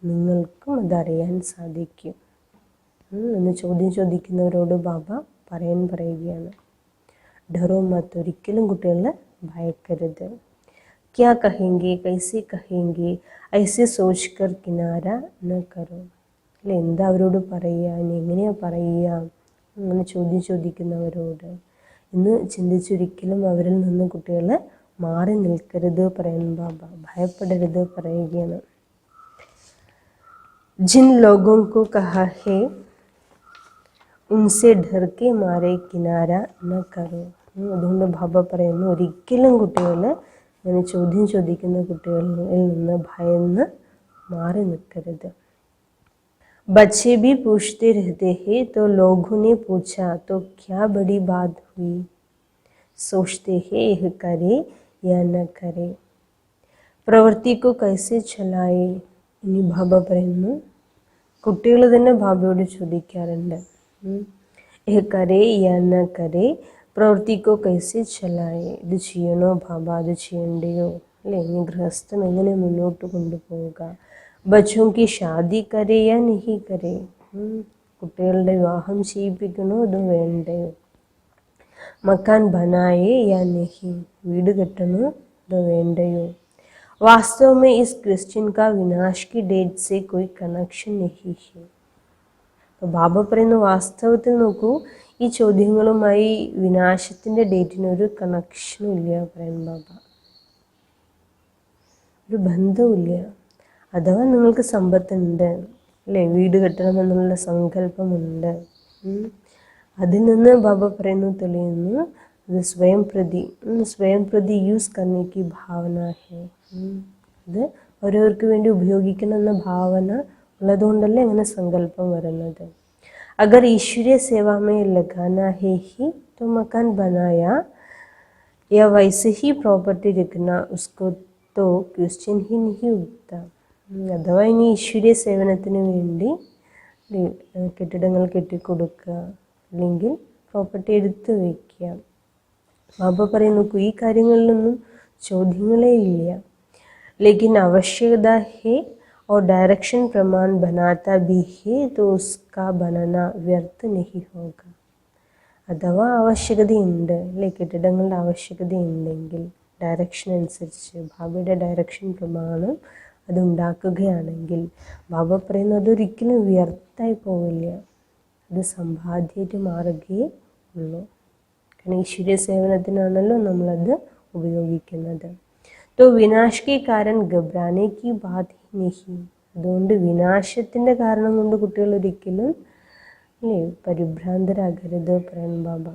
A: നിങ്ങൾക്കും അതറിയാൻ സാധിക്കും എന്ന് ചോദ്യം ചോദിക്കുന്നവരോട് ബാബ പറയുകയാണ്. ഡറോ മത്ത്, ഒരിക്കലും കുട്ടികളെ ഭയക്കരുത്. ക്യാ കഹെങ്കെ കൈസെ കഹെങ്കെ ഐസെ സോച്ച് കർ കിനാര ന കരോ. അല്ലെ, എന്താ അവരോട് പറയുക, ഇനി എങ്ങനെയാണ് പറയുക, അങ്ങനെ ചോദ്യം ചോദിക്കുന്നവരോട് ഇന്ന് ചിന്തിച്ചൊരിക്കലും അവരിൽ നിന്ന് കുട്ടികൾ മാറി നിൽക്കരുത് പറയുന്നു ബാബ, ഭയപ്പെടരുത് പറയുകയാണ്. ജിൻ ലോഗോं को कहा है उनसे डर के मारे किनाര न करो. അതുകൊണ്ട് ബാബ പറയുന്നു ഒരിക്കലും കുട്ടികൾ അങ്ങനെ ചോദ്യം ചോദിക്കുന്ന കുട്ടികളിൽ നിന്ന് ഭയന്ന് മാറി നിൽക്കരുത്. बच्चे भी पूछते रहते हैं तो लोगों ने पूछा तो क्या बड़ी बात हुई, सोचते हैं यह करे या न करे, പ്രവൃത്തി को कैसे चलाए. ഇനി ബാബ പറയുന്നു കുട്ടികൾ തന്നെ ബാബയോട് ചോദിക്കാറുണ്ട്, യഹ് കരേ യാ ന കരേ, പ്രവൃത്തി को कैसे चलाए. ഇത് ചെയ്യണോ ബാബ, അത് ചെയ്യണ്ടയോ അല്ലേ, ഇനി ഗൃഹസ്ഥം എങ്ങനെ മുന്നോട്ട് കൊണ്ടുപോവുക. ബച്ചോं की शादी करे या नहीं करे, കുട്ടികളുടെ വിവാഹം ചെയ്യിപ്പിക്കണോ അതോ വേണ്ടയോ. മക്കാൻ ബനായേ യാ നഹി, വീട് കെട്ടണോ അതോ വേണ്ടയോ. वास्तव में इस क्रिश्चियन का विनाश की डेट से कोई कनेक्शन नहीं है. അപ്പോൾ ബാബ പറയുന്ന വാസ്തവത്തിൽ നോക്കൂ, ഈ ചോദ്യങ്ങളുമായി വിനാശത്തിൻ്റെ ഡേറ്റിനൊരു കണക്ഷനും ഇല്ല പറയുന്നു ബാബ, ഒരു ബന്ധവുമില്ല. അഥവാ നിങ്ങൾക്ക് സമ്പത്തുണ്ട് അല്ലേ, വീട് കെട്ടണമെന്നുള്ള സങ്കല്പമുണ്ട്, അതിൽ നിന്ന് ബാബ പറയുന്നു തെളിയുന്നു അത് സ്വയം പ്രതി യൂസ് करने की भावना है. അത് ഓരോർക്ക് വേണ്ടി ഉപയോഗിക്കണം എന്ന ഭാവന ഉള്ളതുകൊണ്ടല്ലേ അങ്ങനെ സങ്കല്പം വരുന്നത്. अगर ईश्वरीय सेवा में लगाना है ही तो मकान बनाया या वैसे ही प्रॉपर्टी रखना उसको तो क्रिश्चियन ही नहीं उगता. അഥവാ ഇനി ഈശ്വരീയ സേവനത്തിന് വേണ്ടി കെട്ടിടങ്ങൾ കെട്ടിക്കൊടുക്കുക അല്ലെങ്കിൽ പ്രോപ്പർട്ടി എടുത്തു വയ്ക്കുക. ബാബ പറയുന്നു ഈ കാര്യങ്ങളിലൊന്നും ചോദ്യങ്ങളേ ഇല്ല. लेकिन आवश्यकता है और डायरेक्शन प्रमाण बनाता भी है तो उसका बनाना व्यर्थ नहीं होगा. അഥവാ ആവശ്യകതയുണ്ട് അല്ലേ, കെട്ടിടങ്ങളുടെ ആവശ്യകതയുണ്ടെങ്കിൽ ഡയറക്ഷൻ അനുസരിച്ച് ബാബയുടെ ഡയറക്ഷൻ പ്രമാണം അതുണ്ടാക്കുകയാണെങ്കിൽ ബാബ പറയുന്നു അതൊരിക്കലും വ്യർത്ഥമായി പോവില്ല, അത് സമ്പാദ്യമായിട്ട് മാറുകയേ ഉള്ളൂ. കാരണം ഈശ്വരീയ സേവനത്തിനാണല്ലോ നമ്മളത് ഉപയോഗിക്കുന്നത്. तो विनाश के कारण घबराने की बात ही नहीं. അതുകൊണ്ട് വിനാശത്തിൻ്റെ കാരണം കൊണ്ട് കുട്ടികൾ ഒരിക്കലും അല്ലേ പരിഭ്രാന്തരാകരുത് പറയുന്നു ബാബ.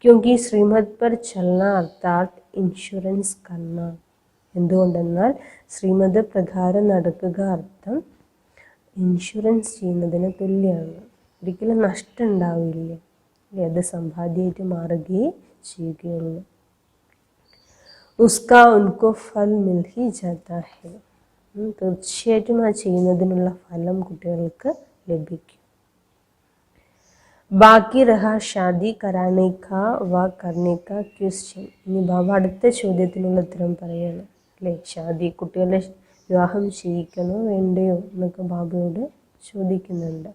A: ക്യോങ്കി ശ്രീമത് പർ ചലന അർത്ഥാത് ഇൻഷുറൻസ് കർണ. എന്തുകൊണ്ടെന്നാൽ ശ്രീമത് പ്രകാരം നടക്കുക അർത്ഥം ഇൻഷുറൻസ് ചെയ്യുന്നതിന് തുല്യമാണ്. ഒരിക്കലും നഷ്ടം ഉണ്ടാവില്ല, അത് സമ്പാദ്യമായിട്ട് മാറുകയേ ചെയ്യുകയുള്ളൂ. उसका उनको फल मिल ही जाता है. തീർച്ചയായിട്ടും ആ ചെയ്യുന്നതിനുള്ള ഫലം കുട്ടികൾക്ക് ലഭിക്കും. ബാക്കി രഹാ ഷാദി കരാനെ കാ വ കർണെ കാ ക്വസ്റ്റ്യൻ. ഇനി ബാബ അടുത്ത ചോദ്യത്തിനുള്ള ഉത്തരം പറയാണ് അല്ലേ. ഷാദി, കുട്ടികളെ വിവാഹം ചെയ്യിക്കണോ വേണ്ടയോ എന്നൊക്കെ ബാബയോട് ചോദിക്കുന്നുണ്ട്.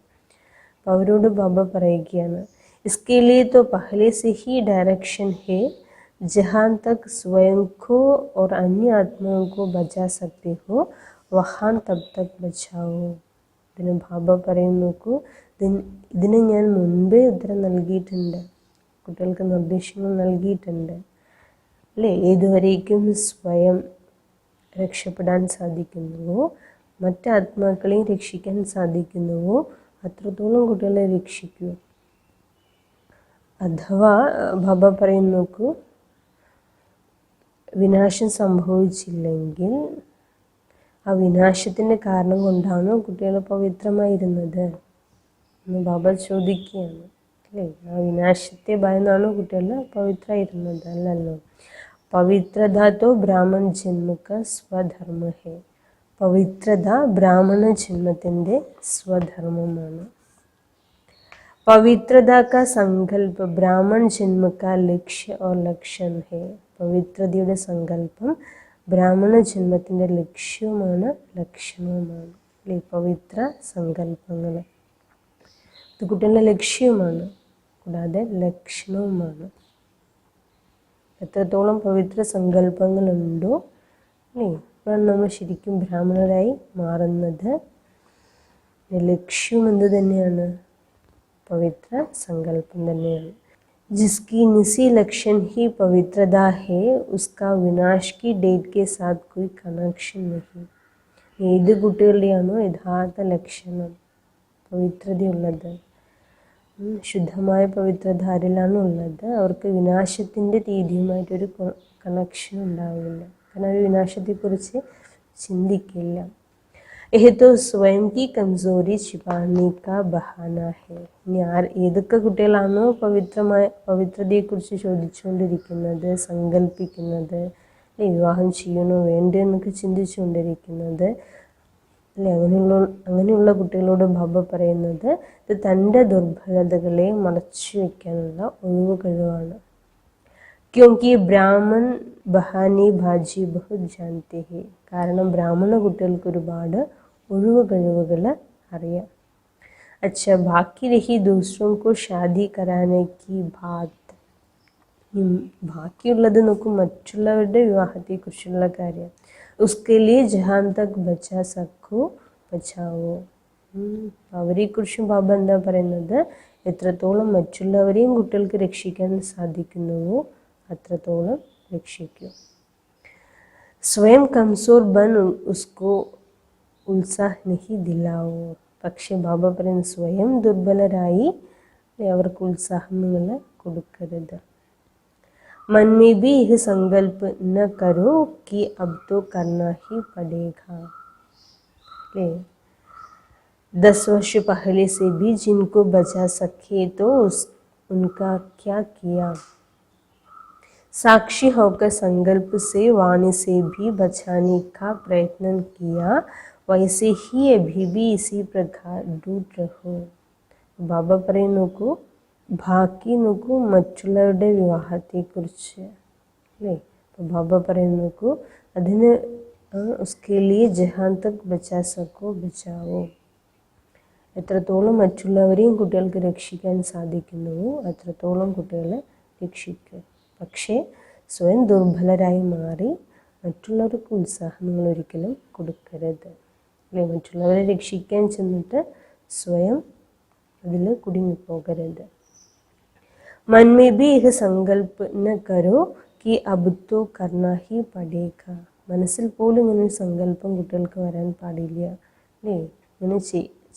A: അപ്പോൾ അവരോട് ബാബ പറയുകയാണ്, इसके लिए तो पहले से ही डायरेक्शन है, जहाँ तक स्वयं को और अन्य आत्माओं को बचा सकते हो वहाँ तब तक बचाओ. ഇതിന് ബാബ പറയുന്നു, ഇതിന് ഞാൻ മുൻപേ ഉത്തരം നൽകിയിട്ടുണ്ട്, കുട്ടികൾക്ക് നിർദ്ദേശങ്ങൾ നൽകിയിട്ടുണ്ട് അല്ലേ. ഏതുവരേക്കും സ്വയം രക്ഷപ്പെടാൻ സാധിക്കുന്നുവോ, മറ്റ് ആത്മാക്കളെയും രക്ഷിക്കാൻ സാധിക്കുന്നുവോ അത്രത്തോളം കുട്ടികളെ രക്ഷിക്കൂ. അഥവാ ബാബ പറയുന്നു, വിനാശം സംഭവിച്ചില്ലെങ്കിൽ ആ വിനാശത്തിൻ്റെ കാരണം കൊണ്ടാണോ കുട്ടികൾ പവിത്രമായിരുന്നത് എന്ന് ബാബ ചോദിക്കുകയാണ് അല്ലേ. ആ വിനാശത്തെ ഭയന്നാണോ കുട്ടികൾ പവിത്രമായിരുന്നത്? അല്ലല്ലോ. പവിത്രത തോ ബ്രാഹ്മൺ ജന്മക സ്വധർമ്മ ഹേ. പവിത്രത ബ്രാഹ്മണ ജന്മത്തിൻ്റെ സ്വധർമ്മമാണ്. पवित्रता का संकल्प ब्राह्मण जन्म का लक्ष्य और लक्षण है. പവിത്രതയുടെ സങ്കല്പം ബ്രാഹ്മണ ജന്മത്തിൻ്റെ ലക്ഷ്യവുമാണ് ലക്ഷണവുമാണ് അല്ലേ. പവിത്ര സങ്കല്പങ്ങൾ ഇത് കുട്ടികളുടെ ലക്ഷ്യവുമാണ്, കൂടാതെ ലക്ഷണവുമാണ്. എത്രത്തോളം പവിത്ര സങ്കല്പങ്ങളുണ്ടോ അല്ലേ, ഇപ്പോഴാണ് നമ്മൾ ശരിക്കും ബ്രാഹ്മണരായി മാറുന്നത്. ലക്ഷ്യം എന്ത് തന്നെയാണ്? പവിത്ര സങ്കല്പം തന്നെയാണ്. जिसकी निसी लक्षण ही पवित्रता है, उसका विनाश की डेट के साथ कोई कनेक्शन नहीं. ഏത് കുട്ടികളുടെയാണോ യഥാർത്ഥ ലക്ഷണം പവിത്രതയുള്ളത്, ശുദ്ധമായ പവിത്രത ആരിലാണ് ഉള്ളത്, അവർക്ക് വിനാശത്തിൻ്റെ തീയതിയുമായിട്ടൊരു കണക്ഷൻ ഉണ്ടാവില്ല. കാരണം അവർ വിനാശത്തെക്കുറിച്ച് ചിന്തിക്കില്ല. यह तो स्वयं की कमज़ोरी छिपाने का बहाना है. ഇനി ഏതൊക്കെ കുട്ടികളാണോ പവിത്രതയെക്കുറിച്ച് ചോദിച്ചുകൊണ്ടിരിക്കുന്നത്, സങ്കല്പിക്കുന്നത് അല്ലെ, വിവാഹം ചെയ്യണോ വേണ്ടോ എന്നൊക്കെ ചിന്തിച്ചുകൊണ്ടിരിക്കുന്നത് അല്ലെ, അങ്ങനെയുള്ള കുട്ടികളോട് ബാബ പറയുന്നത് ഇത് തൻ്റെ ദുർബലതകളെ മറച്ചു വയ്ക്കാനുള്ള ഒഴിവ് കഴിവാണ്. ക്യോങ്കി ബ്രാഹ്മൺ ബഹാനി ഭാജി ബഹുത് ജാനത്തെ ഹെ. കാരണം ബ്രാഹ്മണ കുട്ടികൾക്ക് ഒരുപാട് ഒഴിവ് കഴിവുകൾ അറിയാം. അച്ഛാ ബാക്കി രഹി ദൂസറോ കോ ഷാദി കരാനെ കി ബാത്. ബാക്കിയുള്ളത് നോക്കും, മറ്റുള്ളവരുടെ വിവാഹത്തെക്കുറിച്ചുള്ള കാര്യം. ഉസ്കെ ലിയെ ജഹാൻ തക് ബച്ചാ സക്കോ ബച്ചാവോ. അവരെക്കുറിച്ചും ബാബ എന്താ പറയുന്നത്? എത്രത്തോളം മറ്റുള്ളവരെയും കുട്ടികൾക്ക് രക്ഷിക്കാൻ സാധിക്കുന്നുവോ അത്രത്തോളം രക്ഷിക്കൂ. സ്വയം കംസോർ ബൻ ഉസ്കോ ഉത്സാഹ് നഹി ദിലാവോ. പക്ഷെ ബാബ പറയുന്ന സ്വയം ദുർബലരായി അവർക്ക് ഉത്സാഹങ്ങൾ കൊടുക്കരുത്. मन में भी यह संकल्प न करो कि अब तो करना ही पड़ेगा. 10 वर्ष पहले से भी जिनको बचा सके तो उनका क्या किया. साक्षी होकर संकल्प से वाणी से भी बचाने का प्रयत्न किया, वैसे ही अभी भी इसी प्रकार डूट रहो. ബാബ പറയും, നോക്കൂ, ബാക്കി നോക്കൂ മറ്റുള്ളവരുടെ വിവാഹത്തെക്കുറിച്ച് അല്ലേ. അപ്പോൾ ബാബ പറയും, നോക്കൂ, അതിന് ഉസ്കെ ലിയെ ജഹാൻ തക് ബച്ചാ സക്കോ ബച്ചാവോ. എത്രത്തോളം മറ്റുള്ളവരെയും കുട്ടികൾക്ക് രക്ഷിക്കാൻ സാധിക്കുന്നുവോ അത്രത്തോളം കുട്ടികളെ രക്ഷിക്കുക. പക്ഷേ സ്വയം ദുർബലരായി മാറി മറ്റുള്ളവർക്ക് ഉത്സാഹം നിങ്ങൾ ഒരിക്കലും കൊടുക്കരുത് അല്ലേ. മറ്റുള്ളവരെ രക്ഷിക്കാൻ ചെന്നിട്ട് സ്വയം അതിൽ കുടുങ്ങിപ്പോകരുത്. मन में भी यह संकल्प न करो कि अब तो करना ही पड़ेगा. മനസ്സിൽ പോലും ഇങ്ങനെ സങ്കല്പം കുട്ടികൾക്ക് വരാൻ പാടില്ല അല്ലേ. ഇങ്ങനെ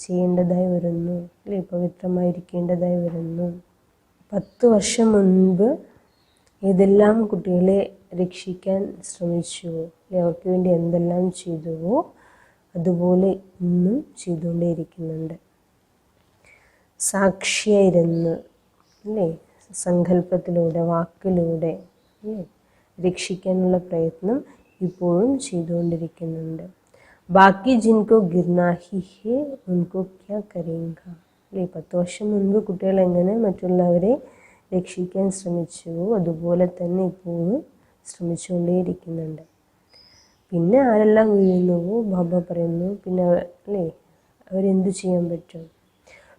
A: ചെയ്യേണ്ടതായി വരുന്നു അല്ലേ, പവിത്രമായിരിക്കേണ്ടതായി വരുന്നു. 10 വർഷം മുൻപ് ഏതെല്ലാം കുട്ടികളെ രക്ഷിക്കാൻ ശ്രമിച്ചുവോ അല്ലെ, അവർക്ക് വേണ്ടി എന്തെല്ലാം ചെയ്തുവോ അതുപോലെ ഇന്നും ചെയ്തുകൊണ്ടേയിരിക്കുന്നുണ്ട്. സാക്ഷിയായിരുന്ന് അല്ലേ, സങ്കല്പത്തിലൂടെ വാക്കിലൂടെ അല്ലേ രക്ഷിക്കാനുള്ള പ്രയത്നം ഇപ്പോഴും ചെയ്തുകൊണ്ടിരിക്കുന്നുണ്ട്. ബാക്കി ജിൻകോ ഗിർനാ ഹി ഹേ ഉൻകോ ക്യാ കരേംഗ. അല്ലേ, 10 വർഷം മുൻപ് കുട്ടികൾ എങ്ങനെ മറ്റുള്ളവരെ രക്ഷിക്കാൻ ശ്രമിച്ചുവോ അതുപോലെ തന്നെ ഇപ്പോഴും ശ്രമിച്ചുകൊണ്ടേയിരിക്കുന്നുണ്ട്. പിന്നെ ആരെല്ലാം വീഴുന്നുവോ ബാബ പറയുന്നു, പിന്നെ അല്ലേ അവരെന്തു ചെയ്യാൻ പറ്റും?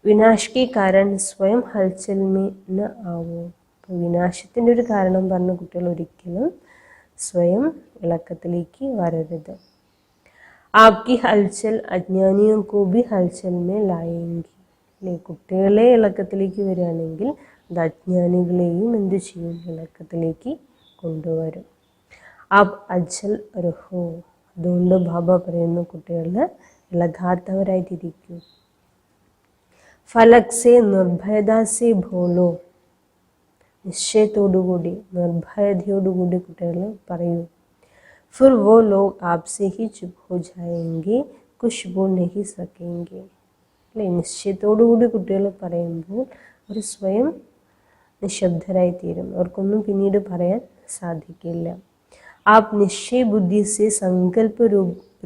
A: വിനാശ് കി കാരൺ സ്വയം ഹൽച്ചൽ മേ ന ആവോ. അപ്പോൾ വിനാശത്തിൻ്റെ ഒരു കാരണം പറഞ്ഞ കുട്ടികൾ ഒരിക്കലും സ്വയം ഇളക്കത്തിലേക്ക് വരരുത്. ആപ്കി ഹൽച്ചൽ അജ്ഞാനിയോ കോ ബി ഹൽച്ചൽ മേ ലായെങ്കി. അല്ലേ, കുട്ടികളെ ഇളക്കത്തിലേക്ക് വരികയാണെങ്കിൽ അത് അജ്ഞാനികളെയും എന്തു ചെയ്യും? ഇളക്കത്തിലേക്ക് കൊണ്ടുവരും. ആപ് അജൽ രഹോ. അതുകൊണ്ട് ബാബ പറയുന്നു കുട്ടികൾ ഇളകാത്തവരായിട്ടിരിക്കൂ. ഫലക് സെ നിർഭയത സെ ഭോലോ. നിശ്ചയത്തോടുകൂടി നിർഭയതയോടുകൂടി കുട്ടികൾ പറയൂ. ഫിർ വോ ലോഗ് ആപ്സെ ഹി ചുപ് ഹോ ജായെങ്കെ കുച്ച് ബോൾ നഹി സകേംഗെ. അല്ലേ, നിശ്ചയത്തോടുകൂടി കുട്ടികൾ പറയുമ്പോൾ അവർ സ്വയം നിശബ്ദരായി തീരും, അവർക്കൊന്നും പിന്നീട് പറയാൻ സാധിക്കില്ല. ആപ് നിശ്ചയ ബുദ്ധി സെ സങ്കല്പ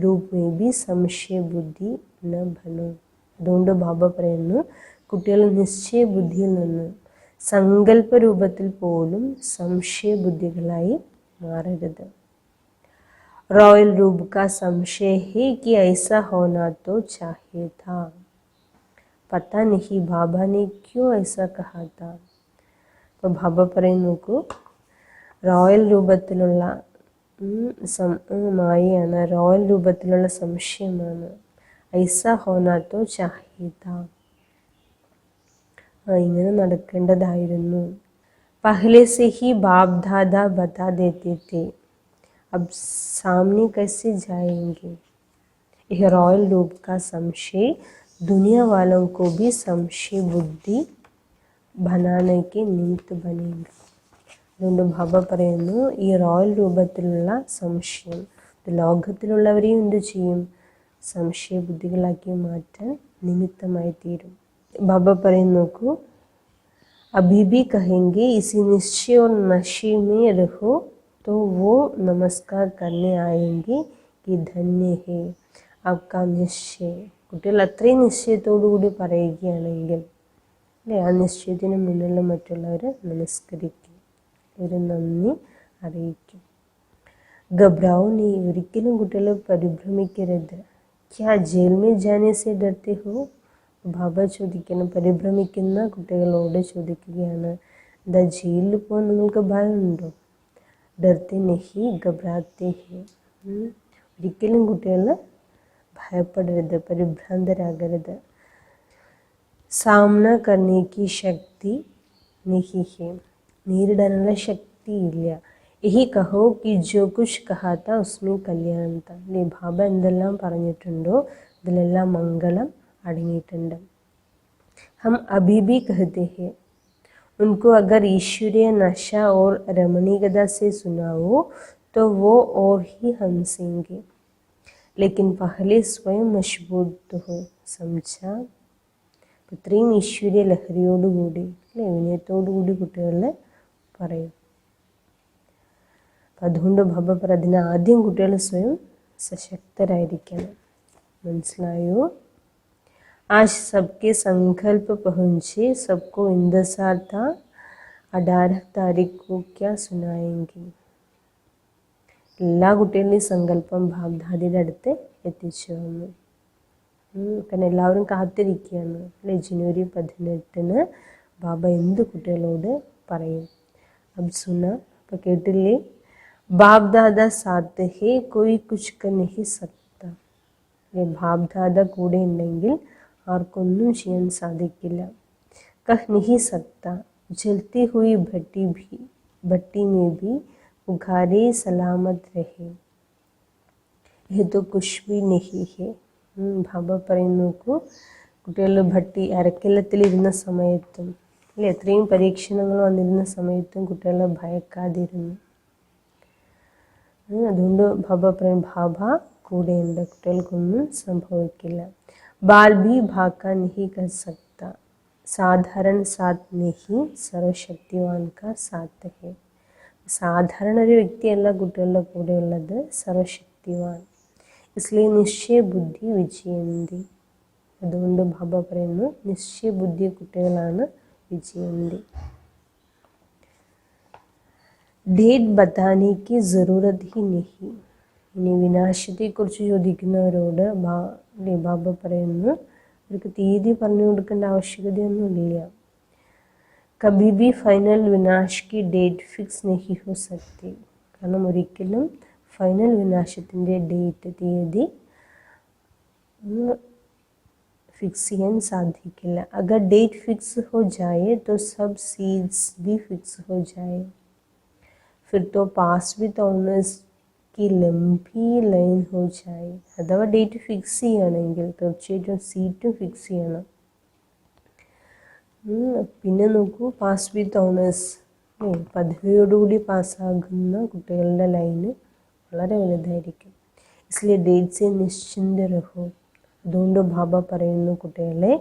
A: രൂപ് മേ ബി സംശയ ബുദ്ധി ന ബനോ. അതുകൊണ്ട് ബാബ പറയുന്നു കുട്ടികൾ നിശ്ചയ ബുദ്ധിയിൽ നിന്ന് സങ്കല്പ രൂപത്തിൽ പോലും സംശയബുദ്ധികളായി മാറരുത്. रॉयल रूप का संशय है कि ऐसा होना तो चाहिए था. पता नहीं बाबा ने क्यों ऐसा कहा था. അപ്പോൾ ബാബ പറയുന്നു നോക്കൂ, റോയൽ രൂപത്തിലുള്ള മായയാണ്, റോയൽ രൂപത്തിലുള്ള സംശയമാണ്. ഐസ ഹോനാത്തോ ചാഹിത, ഇങ്ങനെ നടക്കേണ്ടതായിരുന്നു. പഹ്ലെ സെ ഹി ബാപ് ദാദാ ബതാ ദേത്തെ थे, अब सामने कैसे जाएंगे. यह रॉयल रूप का संशय दुनिया वालों को भी संशय बुद्धि बनाने के निमित्त बनेगा. അതുകൊണ്ട് ബാബ പറയുന്നു ഈ റോയൽ രൂപത്തിലുള്ള സംശയം ലോകത്തിലുള്ളവരെയും എന്തു ചെയ്യും? സംശയബുദ്ധികളാക്കി മാറ്റാൻ നിമിത്തമായി തീരും. ബാബ പറയുന്നു നോക്കൂ, अभी भी कहेंगे इसी निश्चय और नशे में रहो तो वो नमस्कार करने आएंगे कि धन्य है आपका निश्चय. കുട്ടികൾ അത്രയും നിശ്ചയത്തോടു കൂടി പറയുകയാണെങ്കിൽ അല്ലേ, ആ നിശ്ചയത്തിന് മുന്നിലുള്ള മറ്റുള്ളവർ നമസ്കരിക്കും, ഒരു നന്ദി അറിയിക്കും. ഗബ്രാവോ നീ, ഒരിക്കലും കുട്ടികൾ പരിഭ്രമിക്കരുത്. ക്യാ ജയിൽ മേ ജാനെ സെ ഡർത്തെ ഹോ. ബാബ ചോദിക്കണം, പരിഭ്രമിക്കുന്ന കുട്ടികളോട് ചോദിക്കുകയാണ്, എന്താ ജയിലിൽ പോകാൻ നിങ്ങൾക്ക് ഭയമുണ്ടോ? ഡർത്തെ നഹി ഗബ്രാത്തെ ഹെ. ഒരിക്കലും കുട്ടികൾ ഭയപ്പെടരുത്, പരിഭ്രാന്തരാകരുത്. സാമന കർണേക്ക് ശക്തി നഹി ഹെ, നേരിടാനുള്ള ശക്തിയില്ല. യഹി കഹോ കി ജോ കുച്ച് കഹാത്ത ഉസ്മേ കല്യാണത്ത. അല്ലേ, ബാബ എന്തെല്ലാം പറഞ്ഞിട്ടുണ്ടോ അതിലെല്ലാം മംഗളം അടങ്ങിയിട്ടുണ്ട്. ഹം അഭി ഭി കഹത്തെ ഹെ उनको अगर ईश्वरीय नशा और रमणीयता से सुनाओ तो वो और ही हंसेंगे, लेकिन पहले स्वयं मजबूत हो. समझा. ഇത്രയും ഈശ്വരീയ ലഹരിയോടുകൂടി അല്ലേ, വിനയത്തോടുകൂടി കുട്ടികൾ പറയും. അപ്പം അതുകൊണ്ട് ബാബ പറ, അതിന് ആദ്യം കുട്ടികൾ സ്വയം സശക്തരായിരിക്കണം. മനസ്സിലായോ? आज सबके संकल्प पहुँचे, सबको इंतजार था. 18 तारीख को क्या सुनाएंगे. എല്ലാ കുട്ടികളുടെയും സങ്കല്പം ബാബ്ദാദിയുടെ അടുത്ത് എത്തിച്ചു വന്നു. കാരണം എല്ലാവരും കാത്തിരിക്കുകയാണ് അല്ലേ, ജനുവരി 18 ബാബ എന്ത് കുട്ടികളോട് പറയും. അബ് സുന, അപ്പോൾ കേട്ടില്ലേ, ബാബ്ദാദ സാത്ത് ഹേ കോയി കുച്ച് കർ നഹി സക്ത. ബാബ്ദാദ കൂടെ ഉണ്ടെങ്കിൽ ആർക്കൊന്നും ചെയ്യാൻ സാധിക്കില്ല. കഹ് നഹി സക്ത ജൽത്തി ഹുയി ഭട്ടി മേ ഭി ഉഘാരെ സലാമത് രഹേ. യഹ് തോ കുച്ച് ഭി നഹി ഹെ. ബാബ പറയുന്നു നോക്കൂ, കുട്ടികൾ ഭട്ടി അരക്കില്ലത്തിലിരുന്ന സമയത്തും അല്ലേ, എത്രയും പരീക്ഷണങ്ങൾ വന്നിരുന്ന സമയത്തും കുട്ടികൾ ഭയക്കാതിരുന്നു. അതുകൊണ്ട് ബാബ പറയും, ബാബ കൂടെയുണ്ട്, കുട്ടികൾക്കൊന്നും സംഭവിക്കില്ല. बाल भी भाका नहीं कर सकता, साधारण साथ नहीं सर्वशक्तिवान का साथ है. സാധാരണ ഒരു വ്യക്തിയല്ല കുട്ടികളുടെ കൂടെയുള്ളത്, സർവശക്തിവാൻ. ഇസ്ലിയെ നിശ്ചയ ബുദ്ധി വിജയന്തി. അതുകൊണ്ട് ബാബ പറയുന്നു നിശ്ചയ ബുദ്ധി കുട്ടികളാണ് വിജയന്തി. ഡേറ്റ് ബത്താനേക്ക് ജറൂരത് ഹി നഹി. ഇനി വിനാശത്തെക്കുറിച്ച് ചോദിക്കുന്നവരോട് ബാബ പറയുന്നു അവർക്ക് തീയതി പറഞ്ഞു കൊടുക്കേണ്ട ആവശ്യകതയൊന്നുമില്ല. കഭി ഭി ഫൈനൽ വിനാശ് കി ഡേറ്റ് ഫിക്സ് നഹി ഹോ സക്തി. കാരണം ഒരിക്കലും ഫൈനൽ വിനാശത്തിൻ്റെ ഡേറ്റ് തീയതി ഫിക്സ് ചെയ്യാൻ സാധിക്കില്ല. അഗർ ഡേറ്റ് ഫിക്സ് ഹോ ജായേ तो सब सीड्स भी फिक्स हो जाए, फिर तो पास भी तौनस की लंबी ലൈൻ ഹോ ജായേ. അഥവാ ഡേറ്റ് ഫിക്സ് ചെയ്യുകയാണെങ്കിൽ തീർച്ചയായിട്ടും സീറ്റും ഫിക്സ് ചെയ്യണം. പിന്നെ നോക്കൂ, പാസ് വിത്ത് ഓണേഴ്സ്, പദവിയോടുകൂടി പാസ്സാകുന്ന കുട്ടികളുടെ ലൈന് വളരെ വലുതായിരിക്കും. ഇസ്ലിയെ ഡേറ്റ്സ് നിശ്ചിന്ത രഹോ. അതുകൊണ്ട് ബാബ പറയുന്നു കുട്ടികളെ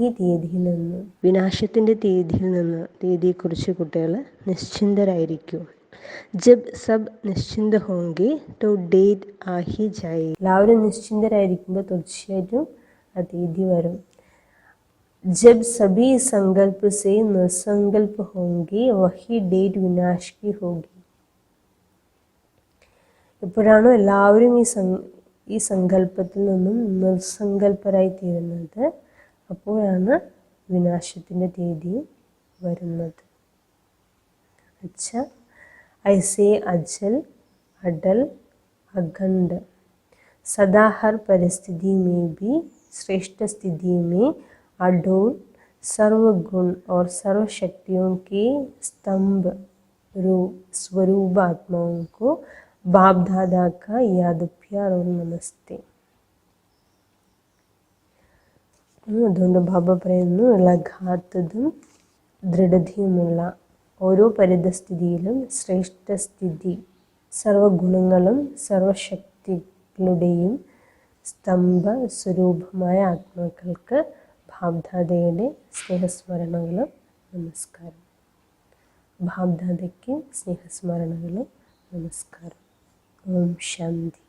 A: ഈ തീയതിയിൽ നിന്ന്, വിനാശത്തിൻ്റെ തീയതിയെക്കുറിച്ച് കുട്ടികൾ നിശ്ചിന്തരായിരിക്കും. ജബ് സബ് നിശ്ചിന്ത ഹോങ്കി തോ ഡേറ്റ് ആഹി ജായി. എല്ലാവരും നിശ്ചിന്തരായിരിക്കുമ്പോൾ തീർച്ചയായിട്ടും ആ തീയതി വരും. जब सभी संकल्प से निसंकल्प होंगे वही डेट विनाश की होगी. എപ്പോഴാണോ എല്ലാവരും ഈ സങ്കല്പത്തിൽ നിന്നും നിർസങ്കല്പരായി തീരുന്നത്, അപ്പോഴാണ് വിനാശത്തിൻ്റെ തീയതി വരുന്നത്. अच्छा ऐसे अचल अडल अखंड सदा हर परिस्थिति में भी श्रेष्ठ स्थिति में अडोल सर्वगुण और सर्व शक्तियों के स्तंभ स्वरूप आत्माओं को बाप दादा का याद प्यार और नमस्ते. അതുകൊണ്ട് ബാബ പറയുന്നു ഇളകാത്തതും ദൃഢതയുമുള്ള ഓരോ പരിതസ്ഥിതിയിലും ശ്രേഷ്ഠസ്ഥിതി, സർവഗുണങ്ങളും സർവശക്തികളുടെയും സ്തംഭ സ്വരൂപമായ ആത്മാക്കൾക്ക് ഭാബ്ദാദയുടെ സ്നേഹസ്മരണകളും നമസ്കാരം. ഭാബ്ദാദയ്ക്ക് സ്നേഹസ്മരണകളും നമസ്കാരം. ഓം ശാന്തി.